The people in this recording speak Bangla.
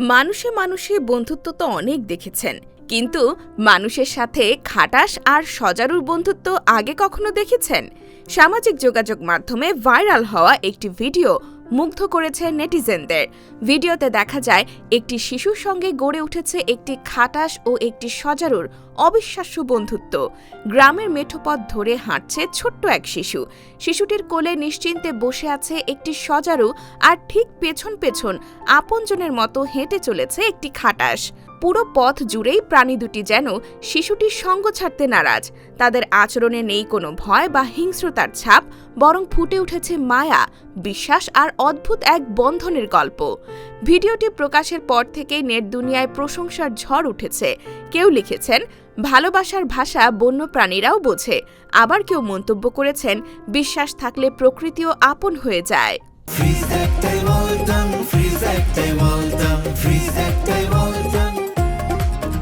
মানুষে মানুষে বন্ধুত্ব তো অনেক দেখেছেন, কিন্তু মানুষের সাথে খাটাস আর সজারুর বন্ধুত্ব আগে কখনো দেখেছেন? সামাজিক যোগাযোগ মাধ্যমে ভাইরাল হওয়া একটি ভিডিও মুগ্ধ করেছে নেটিজেনদের। ভিডিওতে দেখা যায় একটি শিশুর সঙ্গে গড়ে উঠেছে একটি খাটাস ও একটি সজারুর অবিশ্বাস্য বন্ধুত্ব। গ্রামের মেঠোপথ ধরে হাঁটছে ছোট্ট এক শিশু। শিশুটির কোলে নিশ্চিন্তে বসে আছে একটি সজারু, আর ঠিক পেছন পেছন আপনজনের মতো হেঁটে চলেছে একটি খাটাস। পুরো পথ জুড়েই প্রাণী দুটি যেন শিশুটির সঙ্গ ছাড়তে নারাজ। তাদের আচরণে নেই কোনো ভয় বা হিংস্রতার ছাপ, বরং ফুটে উঠেছে মায়া, বিশ্বাস আর অদ্ভুত এক বন্ধনের গল্প। ভিডিওটি প্রকাশের পর থেকেই নেট দুনিয়ায় প্রশংসার ঝড় উঠেছে। কেউ লিখেছেন, ভালোবাসার ভাষা বন্য প্রাণীরাও বোঝে। আবার কেউ মন্তব্য করেছেন, বিশ্বাস থাকলে প্রকৃতিও আপন হয়ে যায়।